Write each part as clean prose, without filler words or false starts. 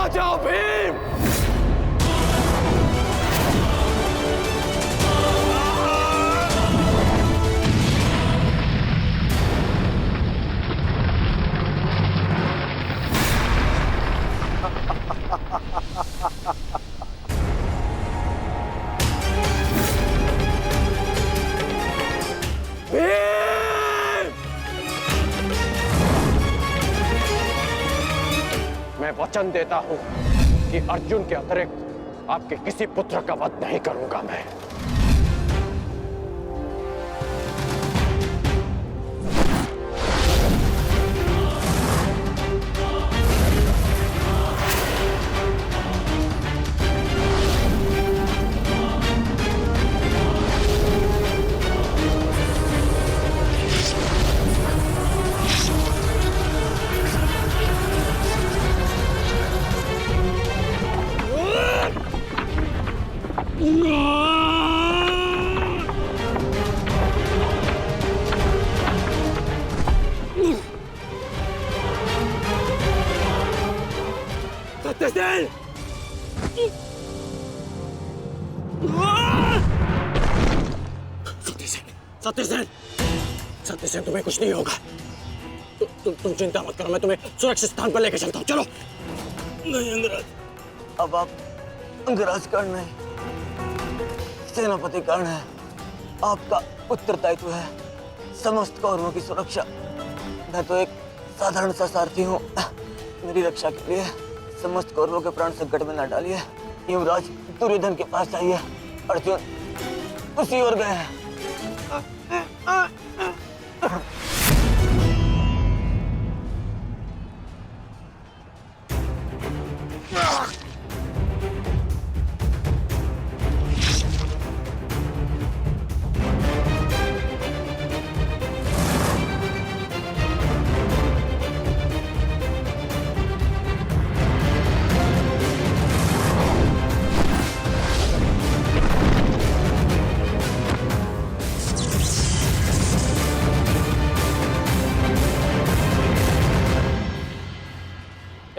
आ जाओ भीम। मैं वचन देता हूं कि अर्जुन के अतिरिक्त आपके किसी पुत्र का वध नहीं करूंगा मैं। सत्यसेन! सत्यसेन! सत्यसेन, तुम्हें कुछ नहीं होगा। तुम चिंता मत करो, मैं तुम्हें सुरक्षित स्थान पर लेकर चलता हूँ। चलो। नहीं अंगराज, अब आप अंगराज कर्ण नहीं, सेनापति कर्ण है। आपका उत्तरदायित्व है समस्त कौरवों की सुरक्षा। मैं तो एक साधारण सा सारथी हूँ। मेरी रक्षा के लिए समस्त कौरवों के प्राण संकट में न डालिए। युवराज दुर्योधन के पास जाइए, अर्जुन उसी ओर गए हैं।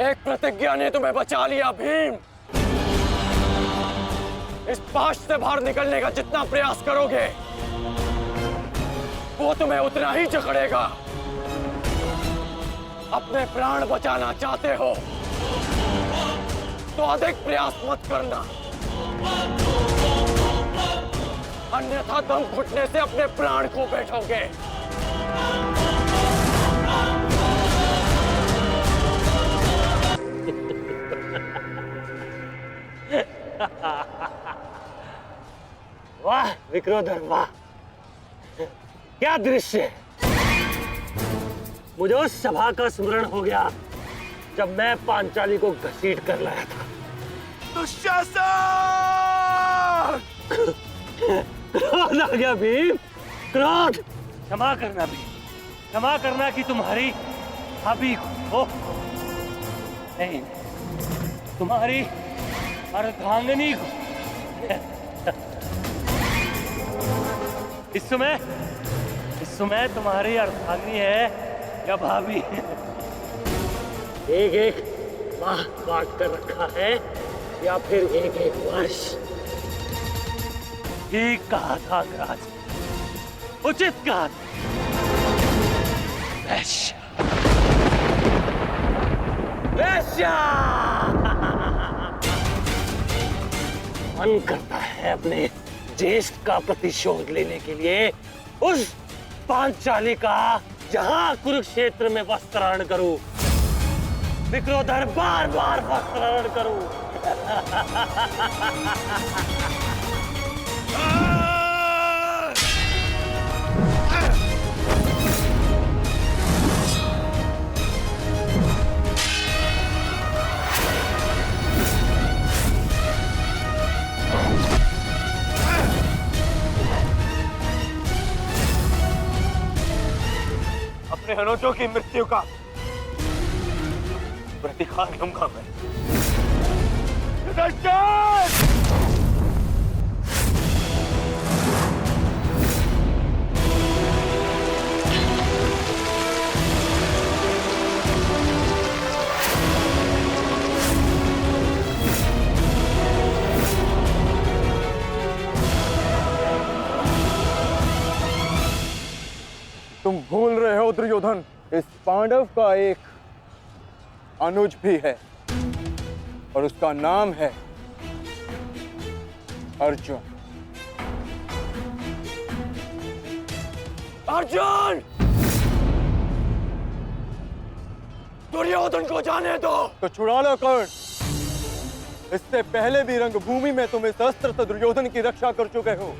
एक प्रतिज्ञा ने तुम्हें बचा लिया भीम। इस पाश से बाहर निकलने का जितना प्रयास करोगे वो तुम्हें उतना ही जकड़ेगा। अपने प्राण बचाना चाहते हो तो अधिक प्रयास मत करना, अन्यथा दम घुटने से अपने प्राण को बैठोगे। वाह विक्रोधर, वाह क्या दृश्य! मुझे उस सभा का स्मरण हो गया जब मैं पांचाली को घसीट कर लाया था। दुशासन! क्रोध आ गया भीम, क्रोध! क्षमा करना भीम, क्षमा करना कि तुम्हारी भाभी को नहीं, तुम्हारी अर्धांगिनी को। इस समय तुम्हारी अर्धांगिनी है या भाभी? एक एक माह बांट कर रखा है या फिर एक एक वर्ष? ठीक कहा था अंगराज, उचित कहा था। वैश्य, वैश्य! मन करता है अपने ज्येष्ठ का प्रतिशोध लेने के लिए उस पांचाली का जहां कुरुक्षेत्र में वस्त्राहरण करूं, विक्रोधर बार बार वस्त्राहरण करूं। अपने अनुजों की मृत्यु का प्रतिकार लूंगा मैं। दुर्योधन इस पांडव का एक अनुज भी है और उसका नाम है अर्जुन। अर्जुन! दुर्योधन को जाने दो। तो छुड़ा लो कर्ण। इससे पहले भी रंगभूमि में तुम इस अस्त्र से दुर्योधन की रक्षा कर चुके हो।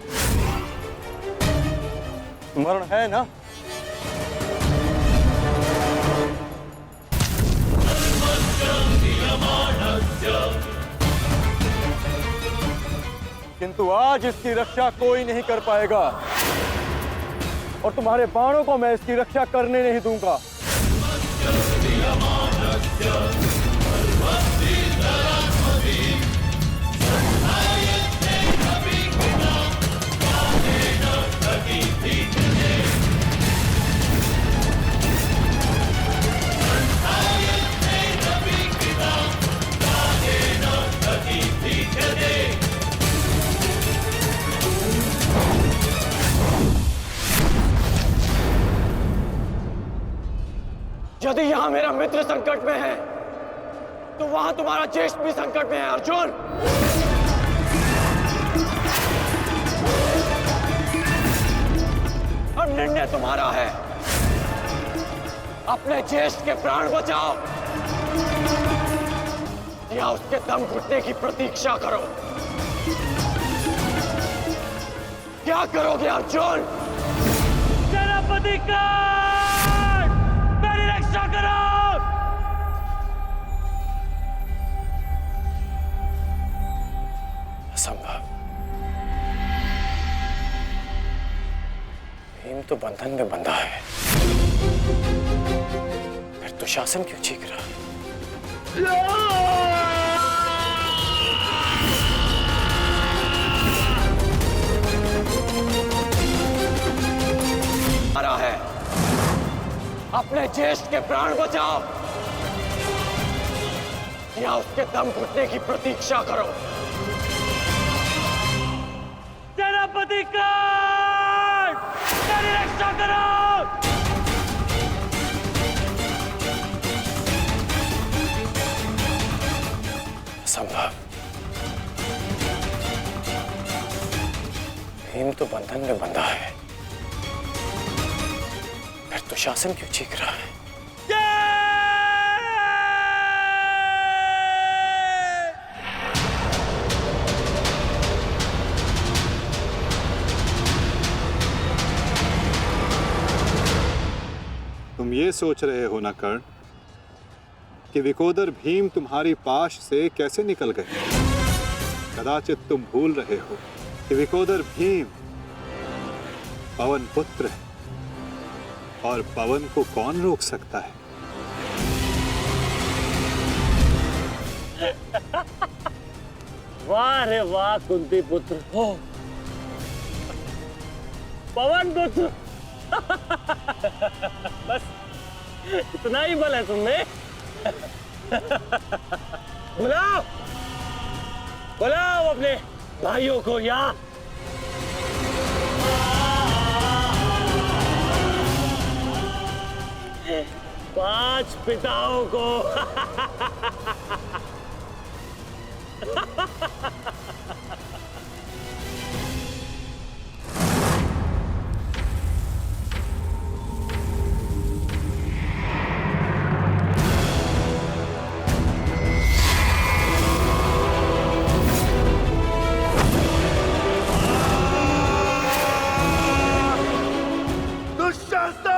स्मरण है ना? किंतु आज इसकी रक्षा कोई नहीं कर पाएगा और तुम्हारे बाणों को मैं इसकी रक्षा करने नहीं दूंगा। यदि यहां मेरा मित्र संकट में है तो वहां तुम्हारा ज्येष्ठ भी संकट में है अर्जुन। अब निर्णय तुम्हारा है। अपने ज्येष्ठ के प्राण बचाओ या उसके दम घुटने की प्रतीक्षा करो। क्या करोगे अर्जुन? सेनापति का मेरी रक्षा करो। असंभव। भीम तो बंधन में बंधा है, फिर दुशासन क्यों चीख रहा है? आ रहा है। अपने ज्येष्ठ के प्राण बचाओ या उसके दम घुटने की प्रतीक्षा करो। सेनापति का मेरी रक्षा करो। संभव। भीम तो बंधन में बंधा है, फिर दुशासन क्यों चीख रहा है? तुम ये सोच रहे हो ना कर्ण कि विकोदर भीम तुम्हारी पाश से कैसे निकल गए? कदाचित तुम भूल रहे हो कि विकोदर भीम पवन पुत्र है और पवन को कौन रोक सकता है? वाह रे वाह कुंती पुत्र हो, पवन पुत्र। बस इतना ही बल है तुमने। बुलाओ बुलाओ अपने भाइयों को यहाँ। पांच पिताओं को। दुशासन!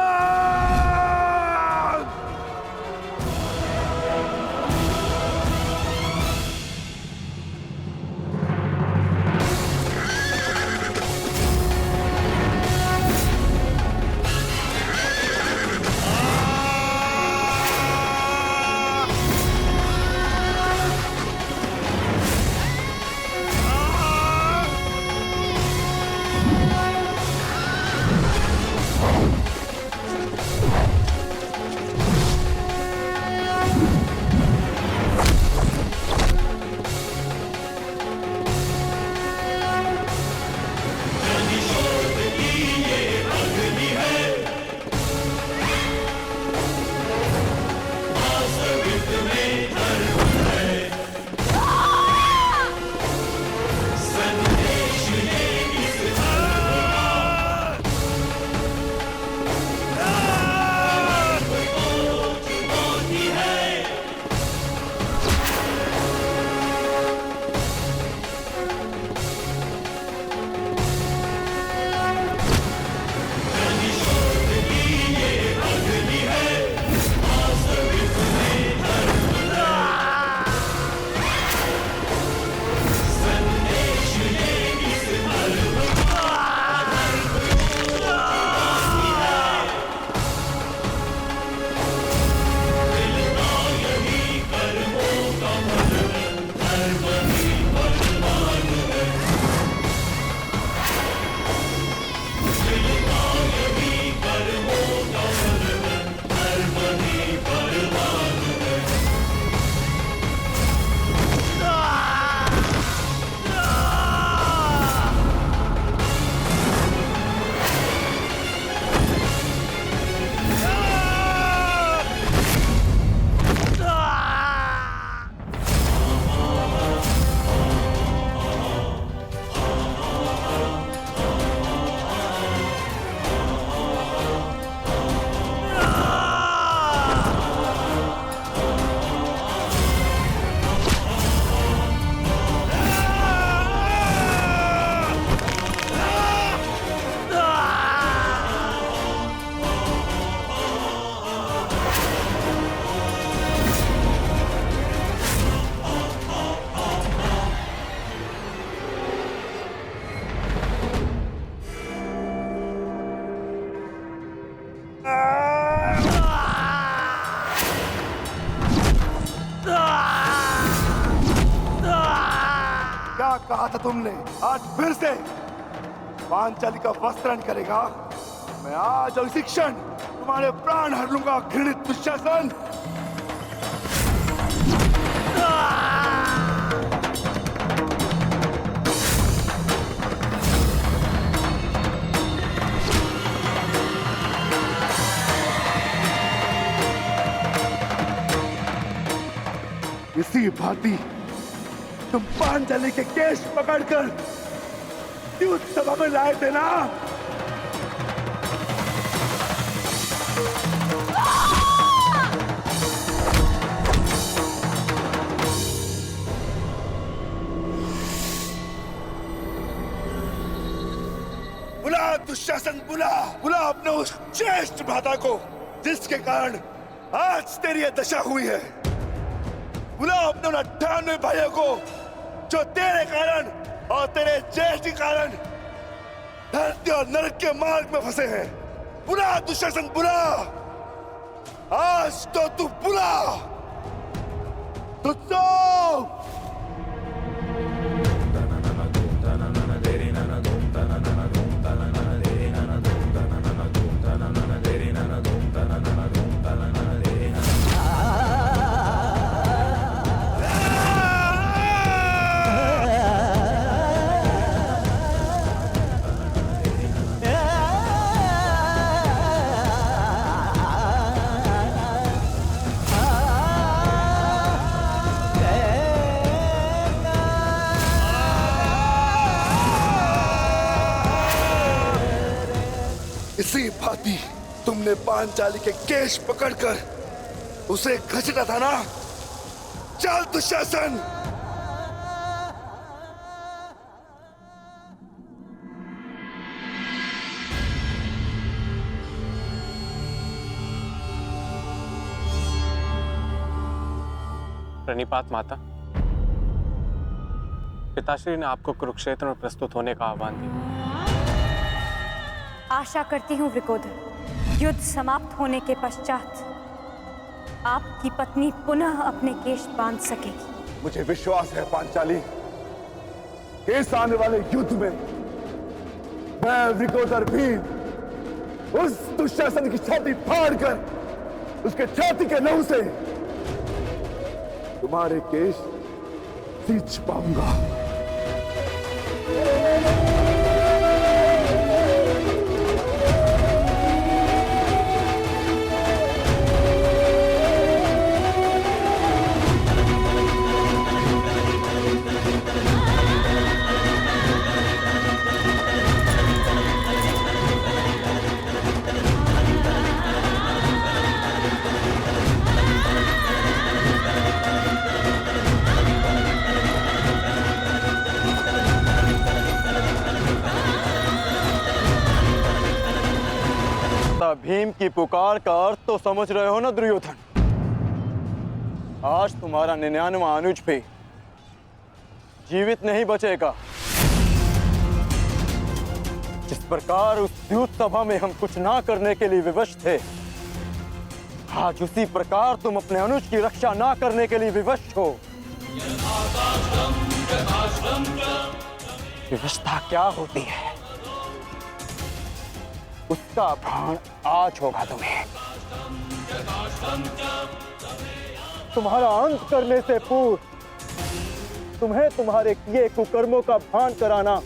क्या कहा था तुमने? आज फिर से पांचाली का वस्त्रण करेगा। मैं आज और इसी क्षण तुम्हारे प्राण हर लूंगा, घृणित दुशासन। इसी भांति तुम पांचाली के केश पकड़कर युद्ध सभा में लाए थे ना? बुला दुशासन, बुला बुला अपने उस ज्येष्ठ भ्राता को जिसके कारण आज तेरी यह दशा हुई है। बुलाओ अपने 98 भाइयों को जो तेरे कारण और तेरे ज्येष्ठ के कारण धरती और नरक के मार्ग में फंसे हैं। बुला दुशासन, बुला। आज तो तू बुला। तुझको इसी भांति तुमने पांचाली के केश पकड़कर उसे घसीटा था ना? चल दुशासन। प्रणिपात माता, पिताश्री ने आपको कुरुक्षेत्र में प्रस्तुत होने का आह्वान दिया। आशा करती हूँ वृकोदर, युद्ध समाप्त होने के पश्चात आपकी पत्नी पुनः अपने केश बांध सकेगी। मुझे विश्वास है पांचाली कि इस आने वाले युद्ध में मैं वृकोदर भीम उस दुशासन की छाती फाड़कर उसके छाती के लहू से तुम्हारे केश सींच पाऊंगा। भीम की पुकार का अर्थ तो समझ रहे हो ना दुर्योधन? आज तुम्हारा 99वां अनुज भी जीवित नहीं बचेगा। जिस प्रकार उस युद्ध सभा में हम कुछ ना करने के लिए विवश थे, आज उसी प्रकार तुम अपने अनुज की रक्षा ना करने के लिए विवश हो। विवशता क्या होती है उसका भान आज होगा तुम्हें। तुम्हारा अंत करने से पूर्व तुम्हें तुम्हारे किए कुकर्मों का भान कराना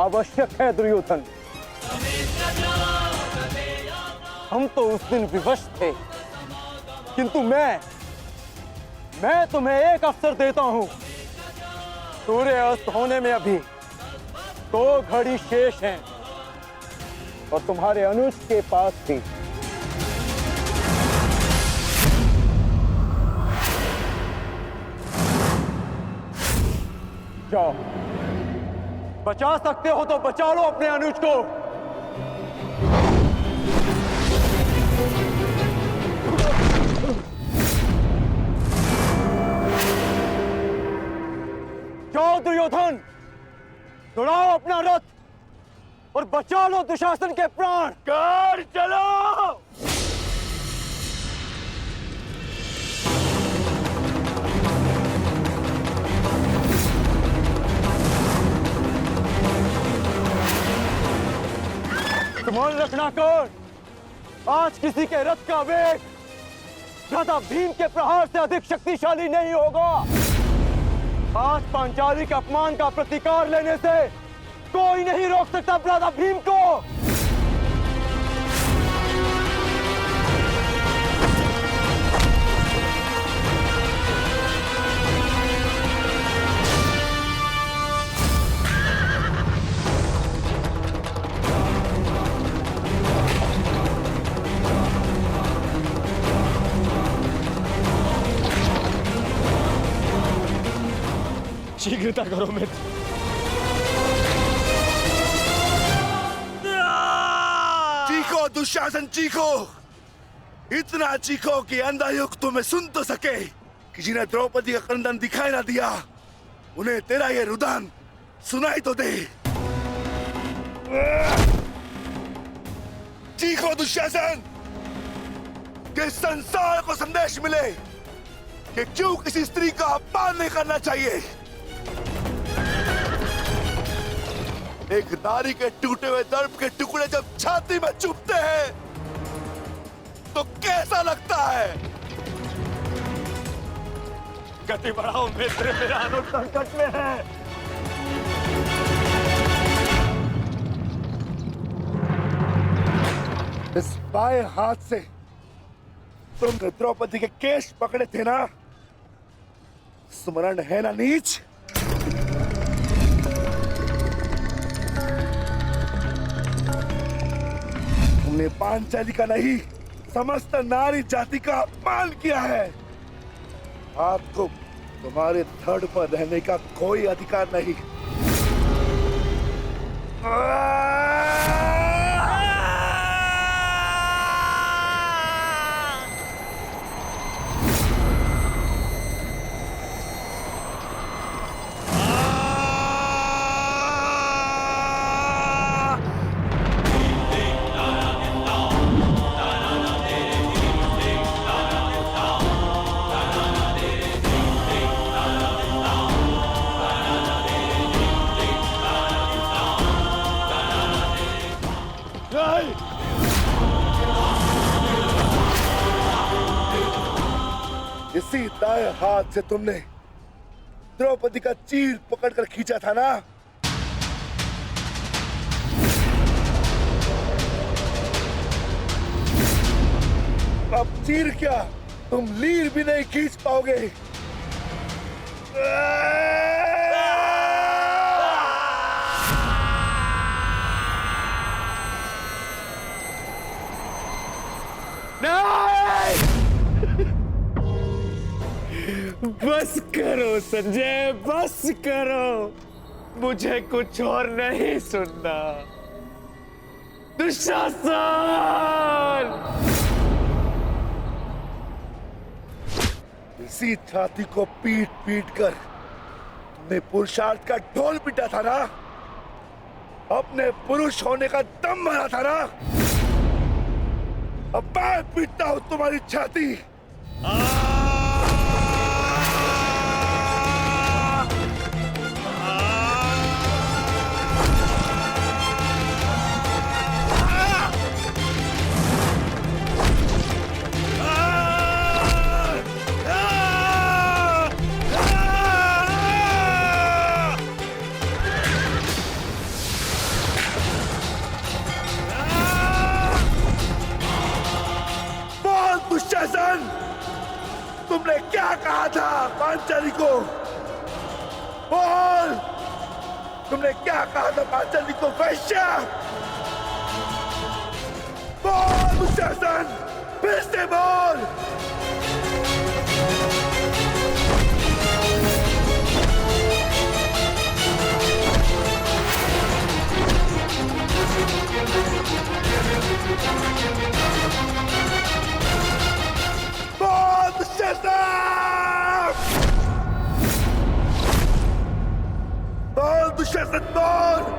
आवश्यक है दुर्योधन। हम तो उस दिन विवश थे, किंतु मैं तुम्हें एक अवसर देता हूं। सूर्य अस्त होने में अभी 2 घड़ी शेष हैं और तुम्हारे अनुज के पास भी। जाओ, बचा सकते हो तो बचा लो अपने अनुज को। जाओ दुर्योधन, दौड़ाओ अपना रथ और बचा लो दुशासन के प्राण। कर चलो। मान रखना कर्ण, आज किसी के रथ का वेग भ्राता भीम के प्रहार से अधिक शक्तिशाली नहीं होगा। आज पांचाली के अपमान का प्रतिकार लेने से कोई नहीं रोक सकता भ्राता भीम को। शीघ्रता करो मित्र। चीखो दुशासन चीखो, इतना चीखो कि अंधायुग तुम्हें सुन तो सके कि जिन्हें द्रौपदी का क्रंदन दिखाई ना दिया उन्हें तेरा ये रुदन सुनाई तो दे। चीखो दुशासन कि संसार को संदेश मिले कि क्यों किसी स्त्री का अपमान नहीं करना चाहिए। एक नारी के टूटे हुए दर्प के टुकड़े जब छाती में चुभते हैं तो कैसा लगता है? गति बढ़ाओ मित्र, मेरा अनुज संकट में है। इस बाएं हाथ से तुमने द्रौपदी के केश पकड़े थे ना, स्मरण है ना नीच? तुमने पांचाली का नहीं समस्त नारी जाति का अपमान किया है। आपको तुम्हारे धड़ पर रहने का कोई अधिकार नहीं। इसी दाएं हाथ से तुमने द्रौपदी का चीर पकड़कर खींचा था ना? अब चीर क्या, तुम लीर भी नहीं खींच पाओगे। बस करो संजय, बस करो, मुझे कुछ और नहीं सुनना। दुशासन! इसी छाती को पीट पीट कर तुमने पुरुषार्थ का ढोल पीटा था ना, अपने पुरुष होने का दम भरा था ना। अब मैं पीटता हूं तुम्हारी छाती। दुशासन, तुमने क्या कहा था पांचाली को? बोल, तुमने क्या कहा था पांचाली को? वैश्या! बोल दुशासन, फिर से बोल। बोल दुशासन, बोल।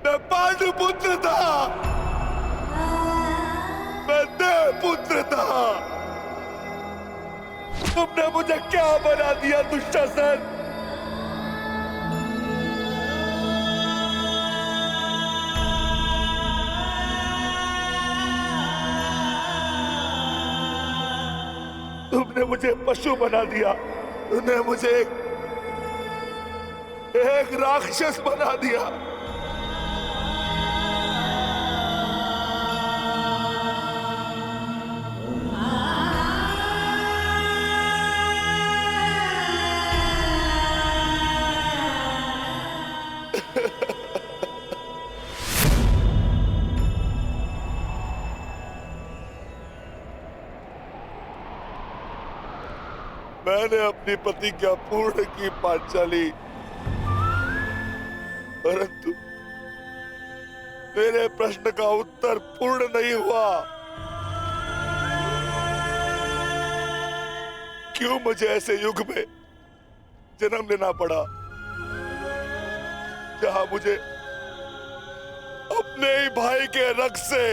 मैं पांडु पुत्र था, मैं देव पुत्र था। तुमने मुझे क्या बना दिया दुशासन? तुमने मुझे पशु बना दिया, तुमने मुझे एक राक्षस बना दिया। मैंने अपनी प्रतिज्ञा पूर्ण की पांचाली, परंतु मेरे प्रश्न का उत्तर पूर्ण नहीं हुआ। क्यों मुझे ऐसे युग में जन्म लेना पड़ा जहां मुझे अपने ही भाई के रक्त से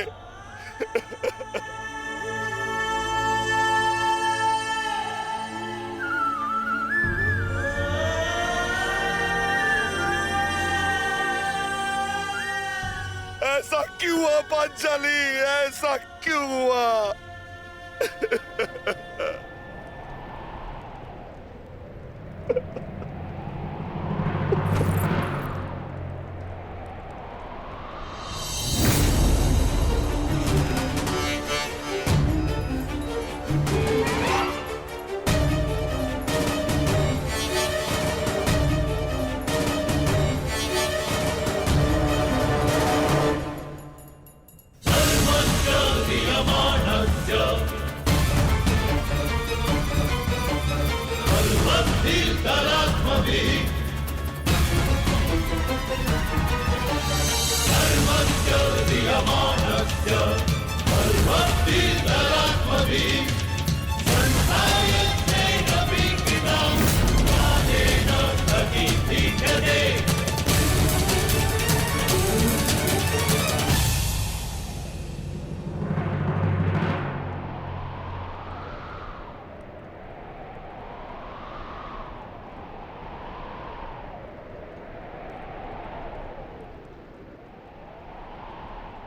ऐसा क्यों हुआ पांचाली? ऐसा क्यों हुआ?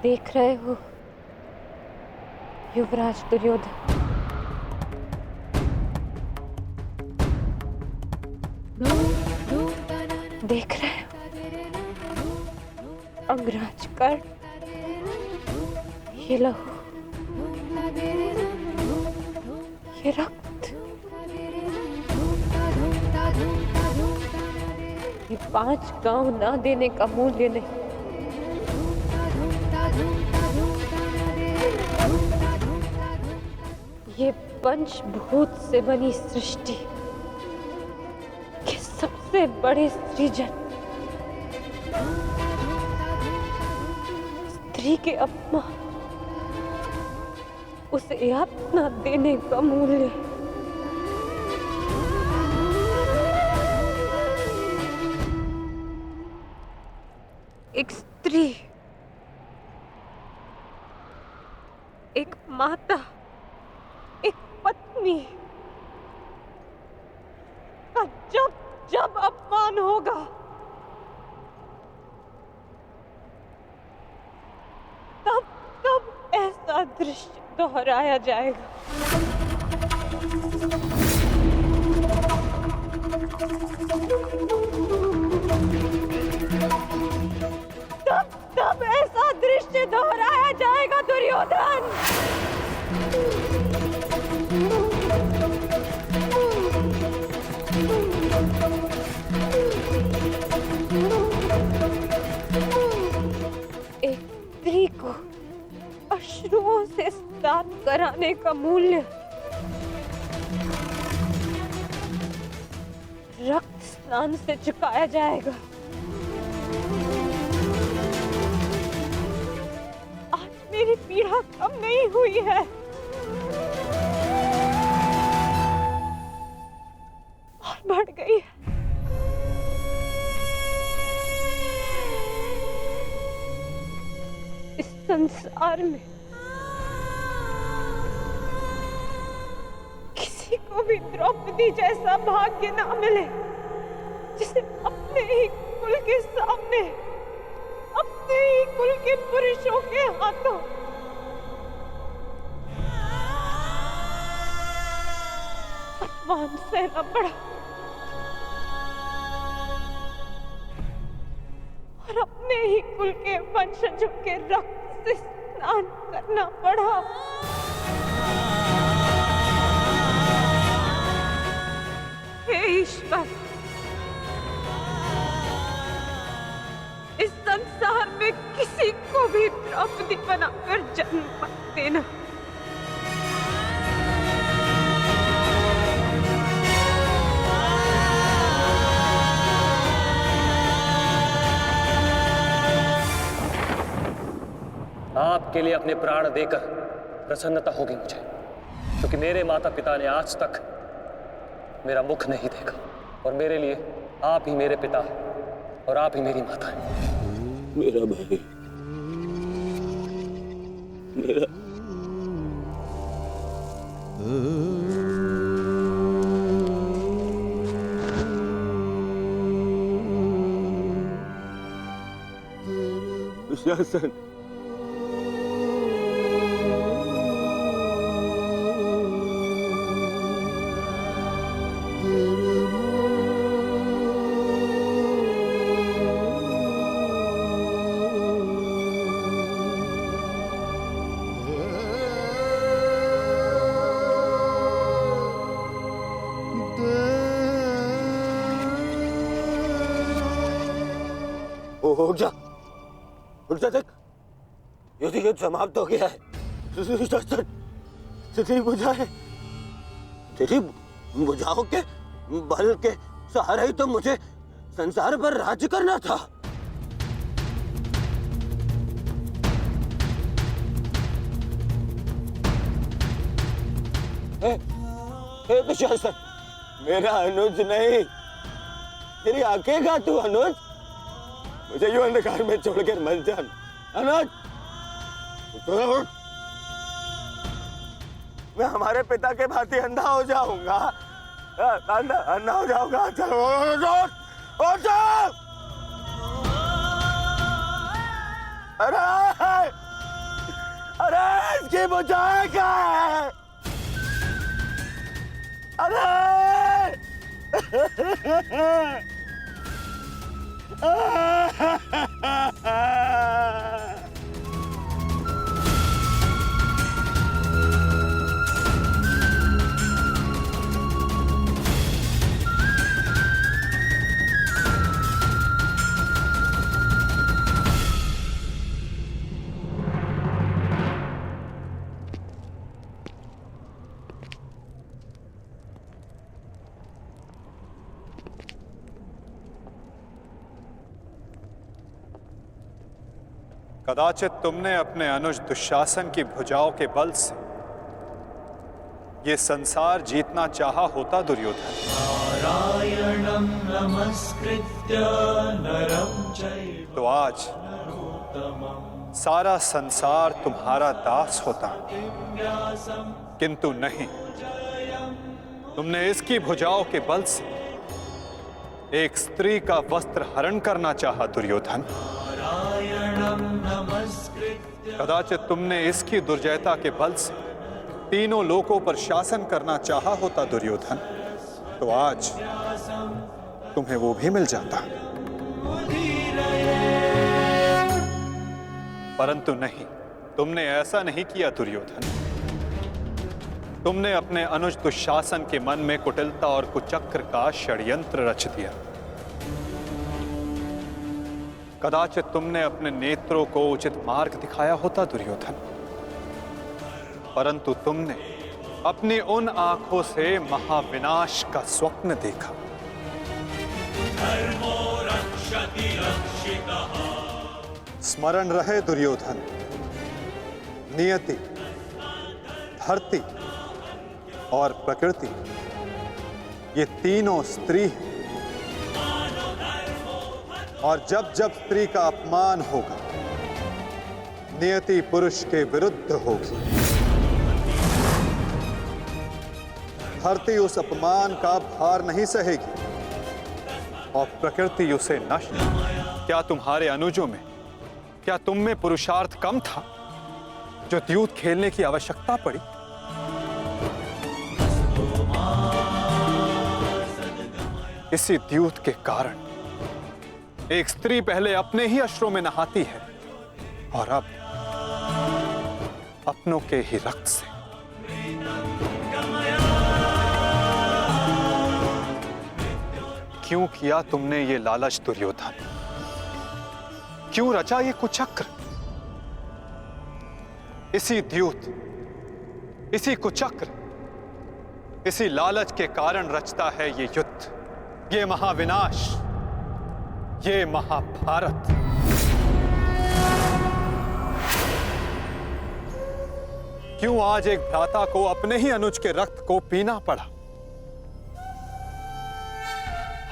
देख रहे हो युवराज दुर्योधन, देख रहे हो अंगराज कर्ण, ये लहू, ये रक्त, ये 5 गांव ना देने का मूल्य नहीं। ये पंचभूत से बनी सृष्टि के सबसे बड़े सृजन, स्त्री के अपमान, उसे यातना देने का मूल्य। एक स्त्री, एक माता, एक पत्नी का जब जब अपमान होगा, तब तब ऐसा दृश्य दोहराया जाएगा। तब तब ऐसा दृश्य दोहराया जाएगा दुर्योधन। Oh स्नान कराने का मूल्य रक्त स्नान से चुकाया जाएगा। आज मेरी पीड़ा कम नहीं हुई है, और बढ़ गई है। इस संसार में किसी को भी द्रौपदी जैसा भाग्य ना मिले, जिसे अपने ही कुल के सामने, अपने ही कुल के पुरुषों के हाथों अपमान सहना पड़ा और अपने ही कुल के वंशजों के रक्त से स्नान करना पड़ा। हे ईश्वर, इस संसार में किसी को भी द्रौपदी बनाकर जन्म मत देना। आपके लिए अपने प्राण देकर प्रसन्नता होगी मुझे, क्योंकि मेरे माता पिता ने आज तक मेरा मुख नहीं देखा, और मेरे लिए आप ही मेरे पिता और आप ही मेरी माता हैं। मेरा भाई, मेरा दुशासन, उठ जा, देख, युद्ध समाप्त हो गया है। तेरी भुजाओं के बल के सहारे ही तो मुझे संसार पर राज्य करना था। हे दुशासन, मेरा अनुज नहीं, तेरी आंखें का तू अनुज, मुझे यूं अंधकार में छोड़कर मत जान। अनुज, मैं हमारे पिता के भांति अंधा हो जाऊंगा, अंधा हो जाऊंगा। चलो अरे इसकी बुझाए क्या है? अरे कदाचित तुमने अपने अनुज दुशासन की भुजाओं के बल से ये संसार जीतना चाहा होता दुर्योधन। नारायणं नमस्कृत्य नरं चैव तो आज सारा संसार तुम्हारा दास होता, किंतु नहीं, तुमने इसकी भुजाओं के बल से एक स्त्री का वस्त्र हरण करना चाहा दुर्योधन। कदाचित तुमने इसकी दुर्जयता के बल से तीनों लोकों पर शासन करना चाहा होता दुर्योधन, तो आज तुम्हें वो भी मिल जाता। परंतु नहीं, तुमने ऐसा नहीं किया दुर्योधन। तुमने अपने अनुज दुशासन के मन में कुटिलता और कुचक्र का षड्यंत्र रच दिया। कदाचित तुमने अपने नेत्रों को उचित मार्ग दिखाया होता दुर्योधन, परंतु तुमने अपनी उन आंखों से महाविनाश का स्वप्न देखा। स्मरण रहे दुर्योधन, नियति, धरती और प्रकृति ये तीनों स्त्री हैं। और जब जब स्त्री का अपमान होगा, नियति पुरुष के विरुद्ध होगी। धरती उस अपमान का भार नहीं सहेगी और प्रकृति उसे नष्ट। क्या तुम्हारे अनुजों में, क्या तुम में पुरुषार्थ कम था जो द्यूत खेलने की आवश्यकता पड़ी? इसी द्यूत के कारण एक स्त्री पहले अपने ही अश्रों में नहाती है और अब अपनों के ही रक्त से। क्यों किया तुमने ये लालच दुर्योधन? क्यों रचा ये कुचक्र? इसी द्यूत, इसी कुचक्र, इसी लालच के कारण रचता है ये युद्ध, ये महाविनाश, ये महाभारत। क्यों आज एक भ्राता को अपने ही अनुज के रक्त को पीना पड़ा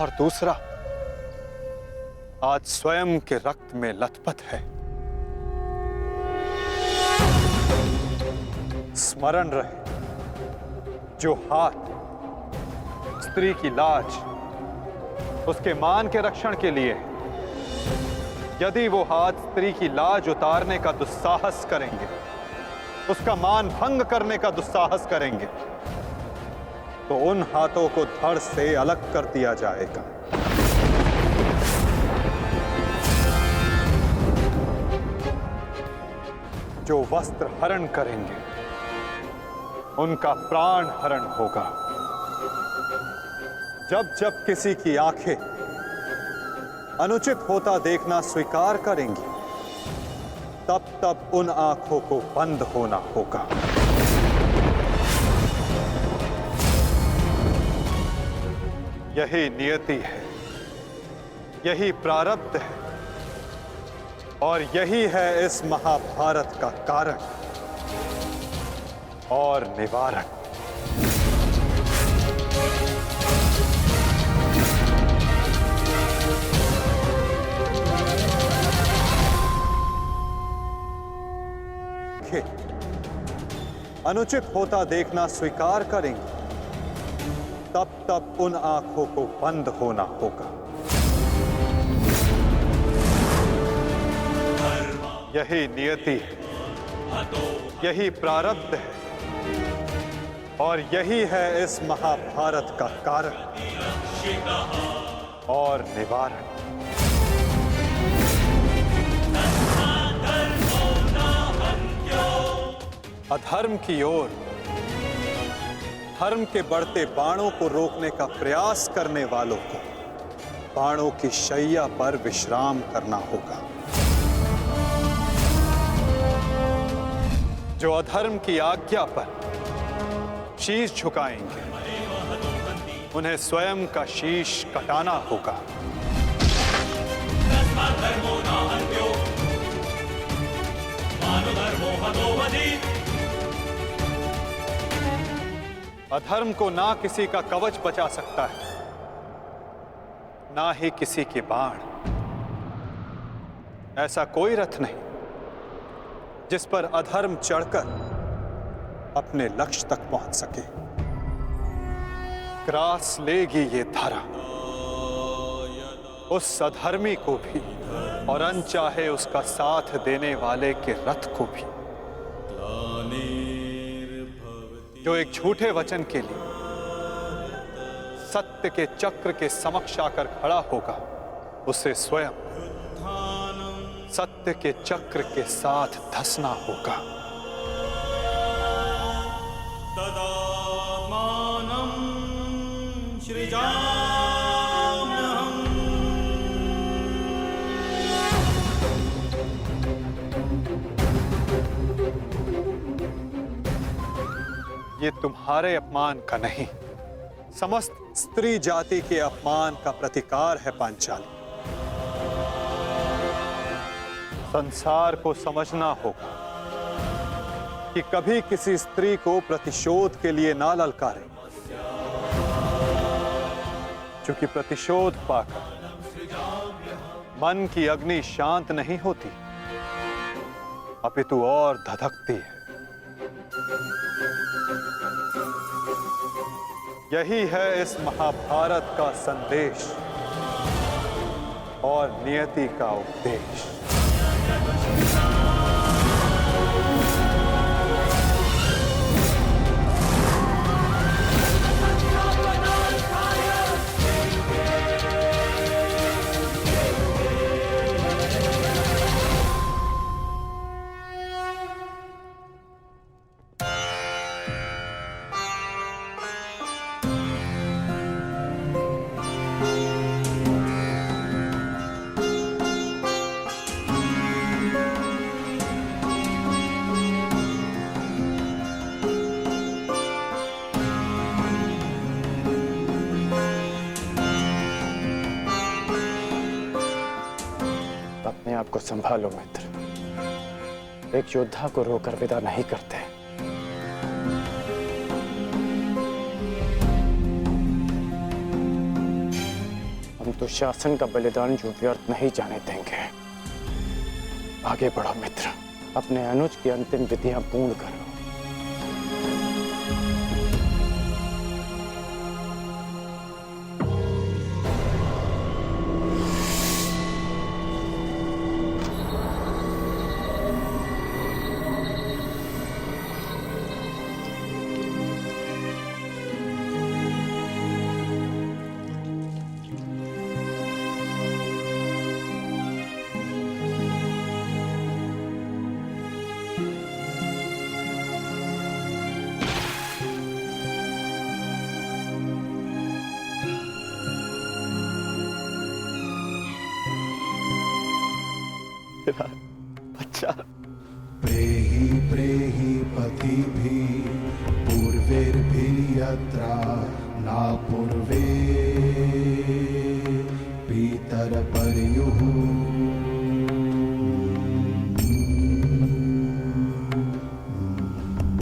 और दूसरा आज स्वयं के रक्त में लथपथ है? स्मरण रहे, जो हाथ स्त्री की लाज, उसके मान के रक्षण के लिए, यदि वो हाथ स्त्री की लाज उतारने का दुस्साहस करेंगे, उसका मान भंग करने का दुस्साहस करेंगे, तो उन हाथों को धड़ से अलग कर दिया जाएगा। जो वस्त्र हरण करेंगे, उनका प्राण हरण होगा। जब जब किसी की आंखें अनुचित होता देखना स्वीकार करेंगी, तब तब उन आंखों को बंद होना होगा। यही नियति है, यही प्रारब्ध है और यही है इस महाभारत का कारण और निवारण। अनुचित होता देखना स्वीकार करेंगे, तब तब उन आंखों को बंद होना होगा। यही नियति है, यही प्रारब्ध है और यही है इस महाभारत का कारण और निवारण। अधर्म की ओर धर्म के बढ़ते बाणों को रोकने का प्रयास करने वालों को बाणों की शैया पर विश्राम करना होगा। जो अधर्म की आज्ञा पर शीश झुकाएंगे, उन्हें स्वयं का शीश कटाना होगा। अधर्म को ना किसी का कवच बचा सकता है, ना ही किसी के बाण। ऐसा कोई रथ नहीं जिस पर अधर्म चढ़कर अपने लक्ष्य तक पहुंच सके। ग्रास लेगी ये धरा उस अधर्मी को भी और अनचाहे उसका साथ देने वाले के रथ को भी, जो एक झूठे वचन के लिए सत्य के चक्र के समक्ष आकर खड़ा होगा, उसे स्वयं सत्य के चक्र के साथ धंसना होगा। ये तुम्हारे अपमान का नहीं, समस्त स्त्री जाति के अपमान का प्रतिकार है पांचाली। संसार को समझना होगा कि कभी किसी स्त्री को प्रतिशोध के लिए ना ललकारे, क्योंकि प्रतिशोध पाकर मन की अग्नि शांत नहीं होती, अपितु और धधकती है। यही है इस महाभारत का संदेश और नियति का उपदेश। अपने आप को संभालो मित्र, एक योद्धा को रोकर विदा नहीं करते। हम तो शासन का बलिदान जो व्यर्थ नहीं जाने देंगे। आगे बढ़ो मित्र, अपने अनुज की अंतिम विधियां पूर्ण करो। अच्छा, प्रेहि प्रेहि पतिभिः पूर्वैर्भिर्यत्र न पूर्वे पितरपर्युः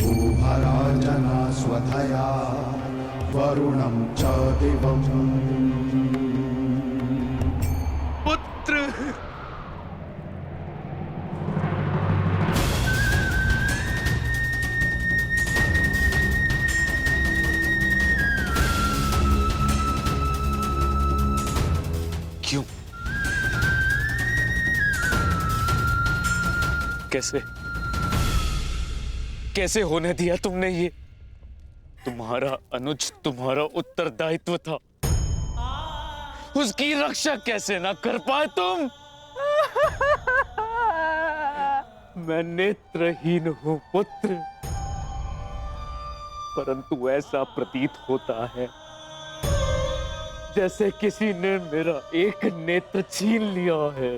उभराजना स्वधया वरुणं च दिवम्। पुत्र क्यों? कैसे होने दिया तुमने ये? तुम्हारा अनुज तुम्हारा उत्तरदायित्व था, उसकी रक्षा कैसे ना कर पाए तुम? मैं नेत्रहीन हूं पुत्र, परंतु ऐसा प्रतीत होता है जैसे किसी ने मेरा एक नेत्र छीन लिया है।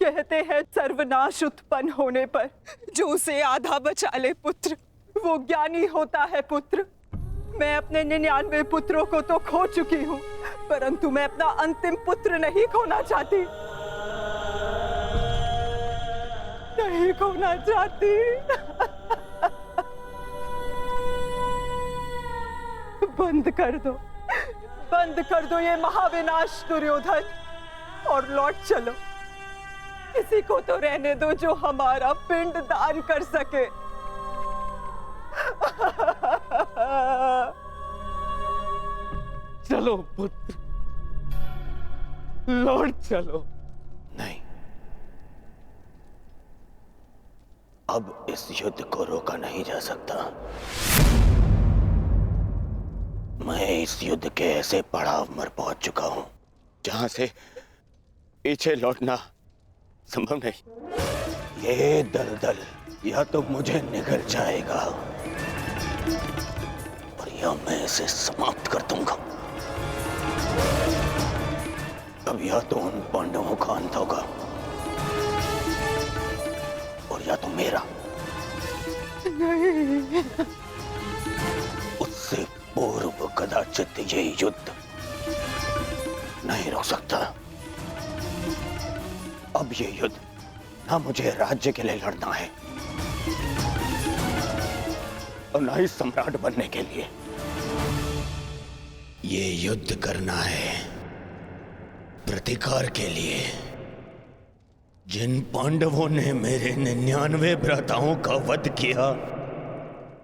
कहते हैं सर्वनाश उत्पन्न होने पर जो उसे आधा बचा ले पुत्र, वो ज्ञानी होता है पुत्र। मैं अपने 99 पुत्रों को तो खो चुकी हूँ, परंतु मैं अपना अंतिम पुत्र नहीं खोना चाहती, नहीं खोना चाहती। बंद कर दो ये महाविनाश दुर्योधन, और लौट चलो। किसी को तो रहने दो जो हमारा पिंड दान कर सके। चलो पुत्र, लौट चलो। नहीं, अब इस युद्ध को रोका नहीं जा सकता। मैं इस युद्ध के ऐसे पड़ाव पर पहुंच चुका हूं जहां से पीछे लौटना संभव नहीं। ये दलदल या तो मुझे निगल जाएगा और या मैं इसे समाप्त कर दूंगा। अब या तो उन पांडवों का अंत होगा और या तो मेरा। नहीं। उससे पूर्व कदाचित ये युद्ध नहीं रुक सकता। अब ये युद्ध ना मुझे राज्य के लिए लड़ना है और ना ही सम्राट बनने के लिए। ये युद्ध करना है प्रतिकार के लिए। जिन पांडवों ने मेरे 99 भ्राताओं का वध किया,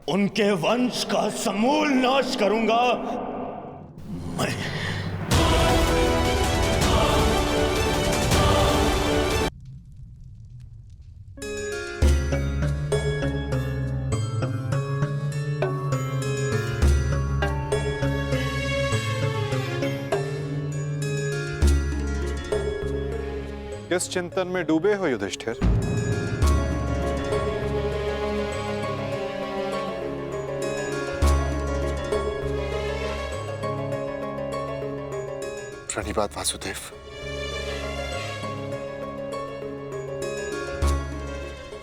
उनके वंश का समूल नाश करूंगा मैं। किस चिंतन में डूबे हो युधिष्ठिर? प्रणिपात वासुदेव।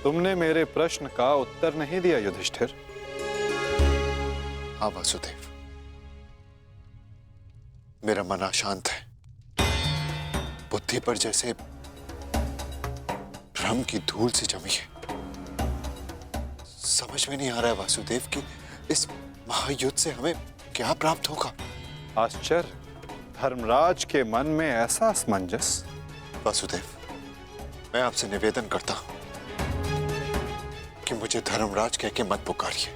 तुमने मेरे प्रश्न का उत्तर नहीं दिया युधिष्ठिर। हाँ वासुदेव, मेरा मन अशांत है। बुद्धि पर जैसे भ्रम की धूल से जमी है। समझ में नहीं आ रहा है वासुदेव कि इस महायुद्ध से हमें क्या प्राप्त होगा। आश्चर्य, धर्मराज के मन में ऐसा असमंजस। वासुदेव, मैं आपसे निवेदन करता हूं कि मुझे धर्मराज कह के मत पुकारिए।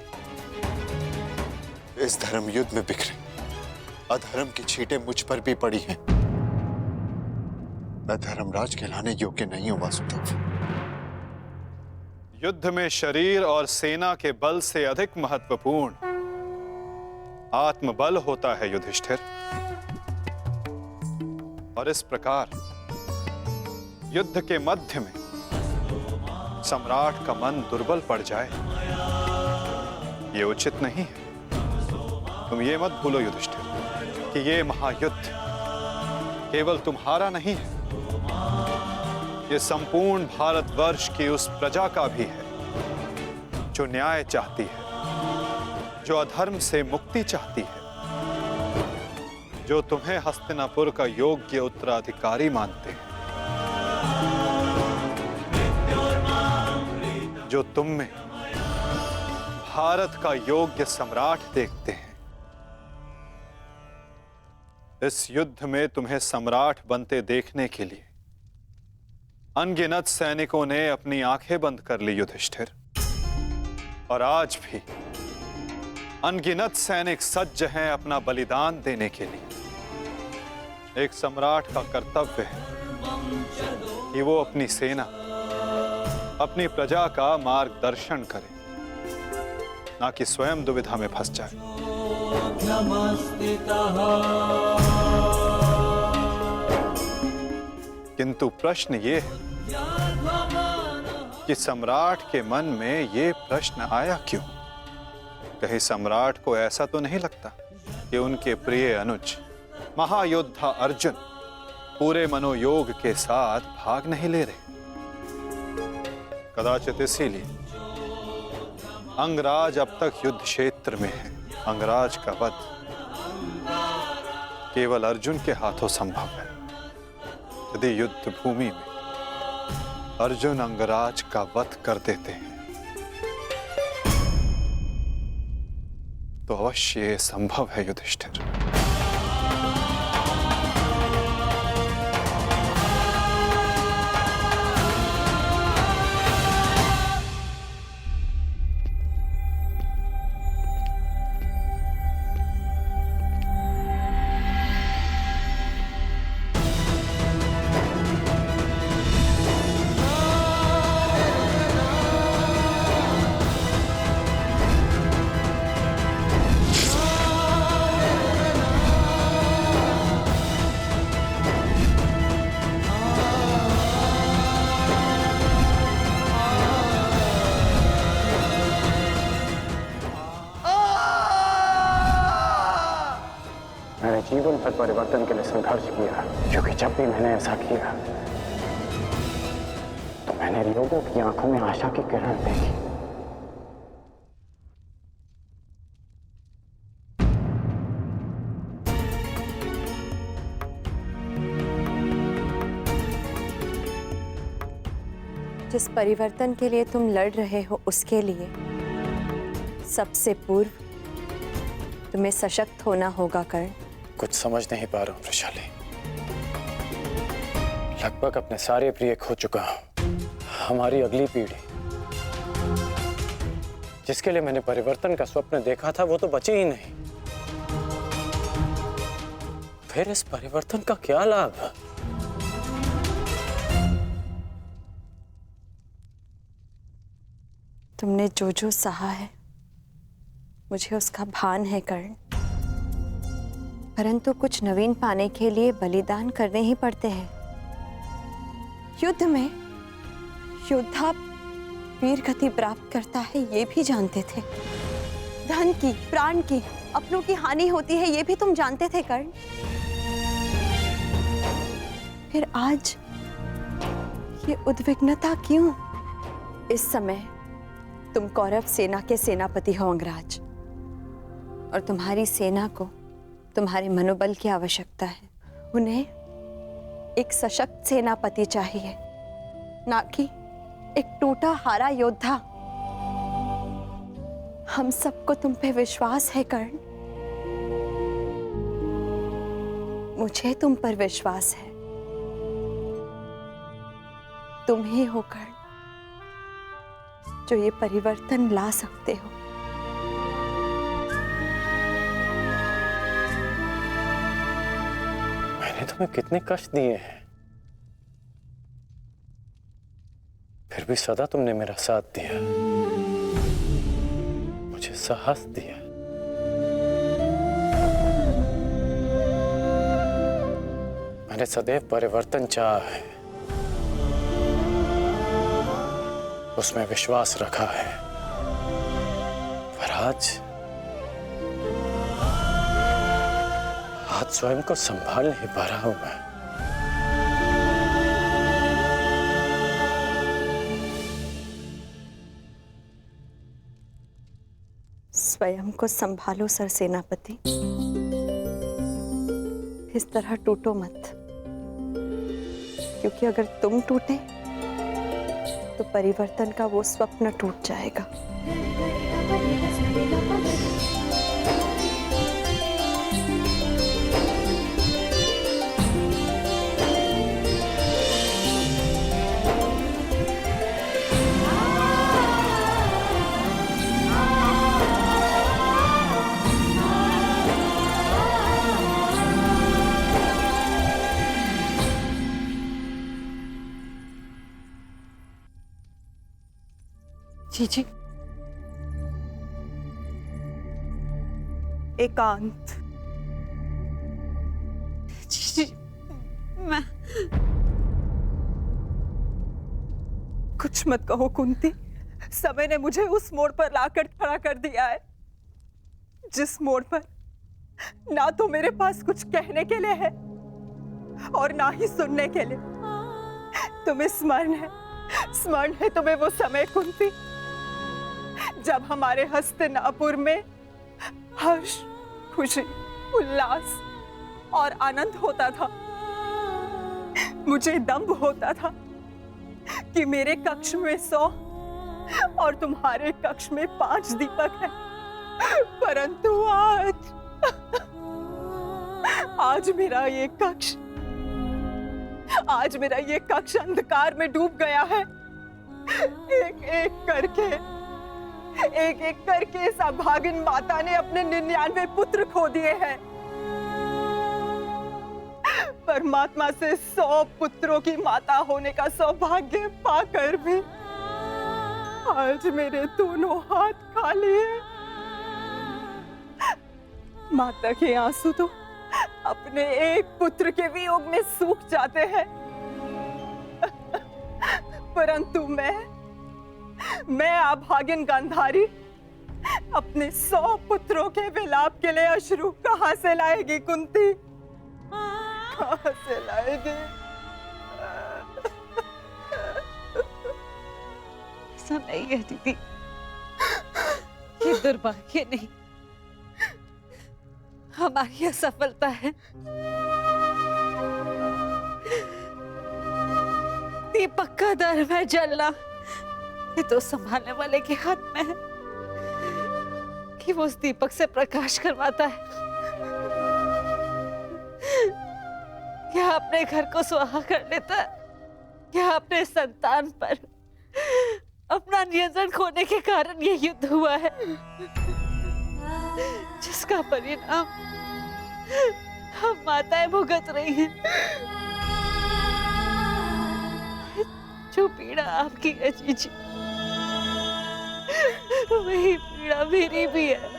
इस धर्म युद्ध में बिखरे अधर्म की छींटें मुझ पर भी पड़ी हैं। मैं धर्मराज कहलाने योग्य नहीं हूं वासुदेव। युद्ध में शरीर और सेना के बल से अधिक महत्वपूर्ण आत्मबल होता है युधिष्ठिर। और इस प्रकार युद्ध के मध्य में सम्राट का मन दुर्बल पड़ जाए, ये उचित नहीं है। तुम ये मत भूलो युधिष्ठिर कि ये महायुद्ध केवल तुम्हारा नहीं है, ये संपूर्ण भारतवर्ष की उस प्रजा का भी है जो न्याय चाहती है, जो अधर्म से मुक्ति चाहती है, जो तुम्हें हस्तिनापुर का योग्य उत्तराधिकारी मानते हैं, जो तुम में भारत का योग्य सम्राट देखते हैं। इस युद्ध में तुम्हें सम्राट बनते देखने के लिए अनगिनत सैनिकों ने अपनी आंखें बंद कर ली युधिष्ठिर। और आज भी अनगिनत सैनिक सज्ज हैं अपना बलिदान देने के लिए। एक सम्राट का कर्तव्य है कि वो अपनी सेना, अपनी प्रजा का मार्गदर्शन करे, ना कि स्वयं दुविधा में फंस जाए। किंतु प्रश्न ये है कि सम्राट के मन में ये प्रश्न आया क्यों? कहीं सम्राट को ऐसा तो नहीं लगता कि उनके प्रिय अनुज महायोद्धा अर्जुन पूरे मनोयोग के साथ भाग नहीं ले रहे? कदाचित इसीलिए अंगराज अब तक युद्ध क्षेत्र में है। अंगराज का वध केवल अर्जुन के हाथों संभव है। यदि युद्ध भूमि में अर्जुन अंगराज का वध कर देते हैं तो अवश्य ये संभव है युधिष्ठिर। जीवन भर परिवर्तन के लिए संघर्ष किया, क्योंकि जब भी मैंने ऐसा किया तो मैंने लोगों की आंखों में आशा की किरण देखी। जिस परिवर्तन के लिए तुम लड़ रहे हो उसके लिए सबसे पूर्व तुम्हें सशक्त होना होगा कर्ण। कुछ समझ नहीं पा रहा हूं वृषाली। लगभग अपने सारे प्रिय खो चुका हूं। हमारी अगली पीढ़ी जिसके लिए मैंने परिवर्तन का स्वप्न देखा था वो तो बची ही नहीं। फिर इस परिवर्तन का क्या लाभ? तुमने जो जो सहा है मुझे उसका भान है कर्ण, परंतु कुछ नवीन पाने के लिए बलिदान करने ही पड़ते हैं। युद्ध में योद्धा वीर गति प्राप्त करता है ये भी जानते थे। धन की, प्राण की, अपनों की हानि होती है ये भी तुम जानते थे कर्ण। फिर आज ये उद्विग्नता क्यों? इस समय तुम कौरव सेना के सेनापति हो अंगराज, और तुम्हारी सेना को तुम्हारे मनोबल की आवश्यकता है। उन्हें एक सशक्त सेनापति चाहिए, ना कि एक टूटा हारा योद्धा। हम सबको तुम पे विश्वास है कर्ण, मुझे तुम पर विश्वास है। तुम ही हो कर्ण जो ये परिवर्तन ला सकते हो। मैंने तुम्हें कितने कष्ट दिए हैं, फिर भी सदा तुमने मेरा साथ दिया, मुझे साहस दिया। मैंने सदैव परिवर्तन चाहा है, उसमें विश्वास रखा है, पर आज स्वयं को संभाल नहीं पा रहा हूं मैं। स्वयं को संभालो सरसेनापति, इस तरह टूटो मत, क्योंकि अगर तुम टूटे तो परिवर्तन का वो स्वप्न टूट जाएगा। जी जी, एकांत। जी, मैं कुछ मत कहो कुंती, समय ने मुझे उस मोड़ पर लाकर खड़ा कर दिया है जिस मोड़ पर ना तो मेरे पास कुछ कहने के लिए है और ना ही सुनने के लिए। तुम्हें स्मरण है तुम्हें वो समय कुंती जब हमारे हस्तिनापुर में हर्ष, खुशी, उल्लास और आनंद होता था। मुझे दंभ होता था कि मेरे कक्ष में 100 और तुम्हारे कक्ष में 5 दीपक हैं, परंतु आज मेरा ये कक्ष अंधकार में डूब गया है। एक एक करके इस अभागिन माता ने अपने 99 पुत्र खो दिए हैं। परमात्मा से 100 पुत्रों की माता होने का सौभाग्य पाकर भी आज मेरे दोनों हाथ खाली हैं। माता के आंसू तो अपने एक पुत्र के वियोग में सूख जाते हैं, परंतु मैं अभागिन गांधारी अपने 100 पुत्रों के विलाप के लिए अश्रु कहाँ से लाएगी कुंती? कहाँ से लाएगी? ऐसा नहीं है दीदी, ये दुर्भाग्य नहीं, हमारी असफलता है। दीपक का दर में जलना ये तो संभालने वाले के हाथ में है कि वो उस दीपक से प्रकाश करवाता है या अपने घर को सुहा कर लेता है या अपने संतान पर अपना नियंत्रण खोने के कारण ये युद्ध हुआ है, जिसका परिणाम हम माताएं भुगत रही हैं। जो पीड़ा आपकी है जीजी, वही पीड़ा मेरी भी है।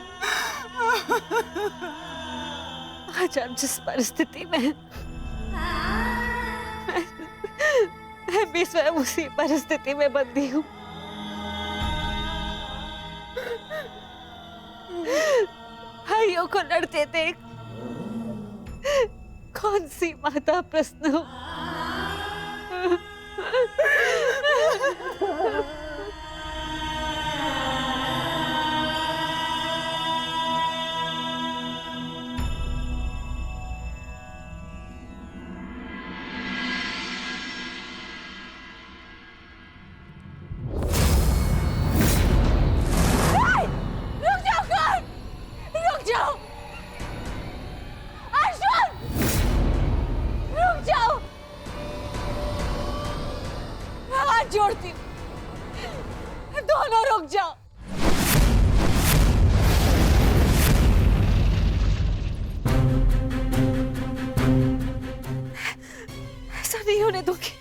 आज आप जिस परिस्थिति में हैं, मैं भी स्वयं उसी परिस्थिति में बंधी हूँ। भाइयों को लड़ते देख कौन सी माता प्रश्न हो। जोड़ती हूँ, दोनों रुक जाओ। ऐसा नहीं होने दूंगी।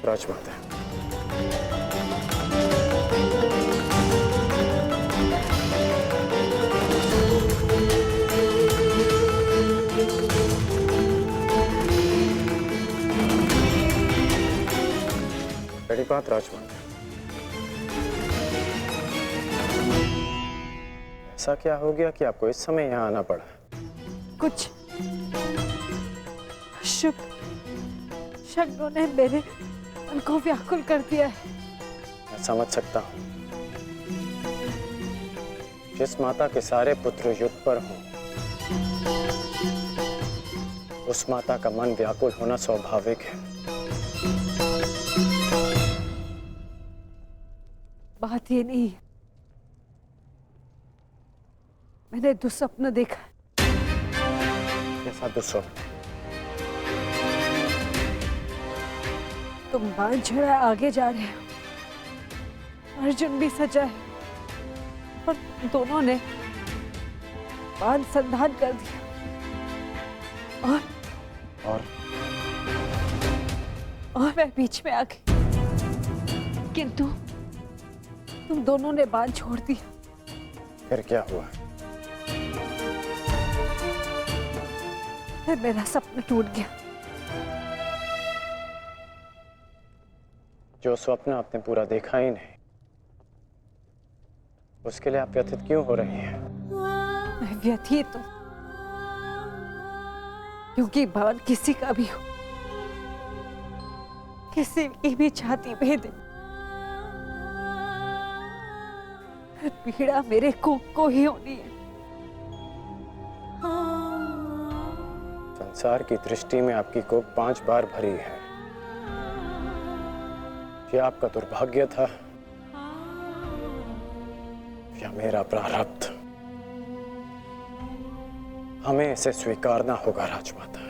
राजमाता, बड़ी बात राजमाता, ऐसा क्या हो गया कि आपको इस समय यहाँ आना पड़ा? कुछ शुभ शब्दों ने मेरे उनको व्याकुल कर दिया है। मैं समझ सकता हूँ। जिस माता के सारे पुत्र युद्ध पर हों, उस माता का मन व्याकुल होना स्वाभाविक है। बात ये नहीं है, मैंने दुस्वप्न देखा। कैसा दुस्वप्न? तुम बांध छुड़ा आगे जा रहे हो, अर्जुन भी सजा है और दोनों ने बांध संधान कर दिया और मैं बीच में आ गई, किंतु तुम दोनों ने बांध छोड़ दिया। फिर क्या हुआ? फिर मेरा सपना टूट गया। जो स्वप्न आपने पूरा देखा ही नहीं, उसके लिए आप व्यथित क्यों हो रही हैं? मैं व्यथित हूं क्योंकि बाण किसी का भी हो, किसी की भी छाती भेदे, पीड़ा मेरे कोख को ही होनी है। संसार की दृष्टि में आपकी कोख 5 बार भरी है। क्या आपका दुर्भाग्य था या मेरा प्रारब्ध? हमें इसे स्वीकारना होगा राजमाता।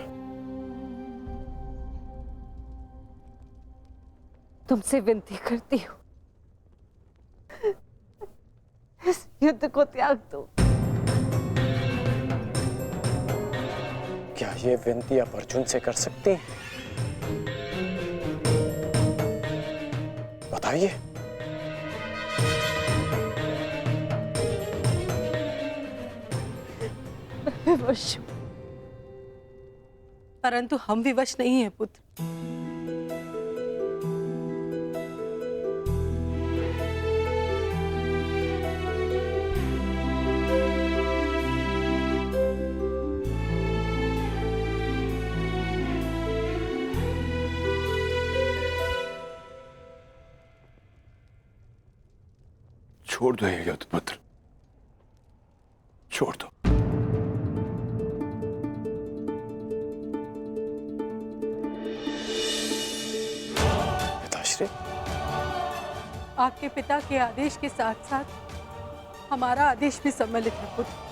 तुमसे विनती करती हूँ, इस युद्ध को त्याग दो। क्या ये विनती आप अर्जुन से कर सकती हैं? बताइए। विवश हूं। परंतु हम विवश नहीं हैं पुत्र। छोड़ दो ये युद्ध पुत्र, छोड़ दो। पिताश्री, आपके पिता के आदेश के साथ साथ हमारा आदेश भी सम्मिलित है पुत्र।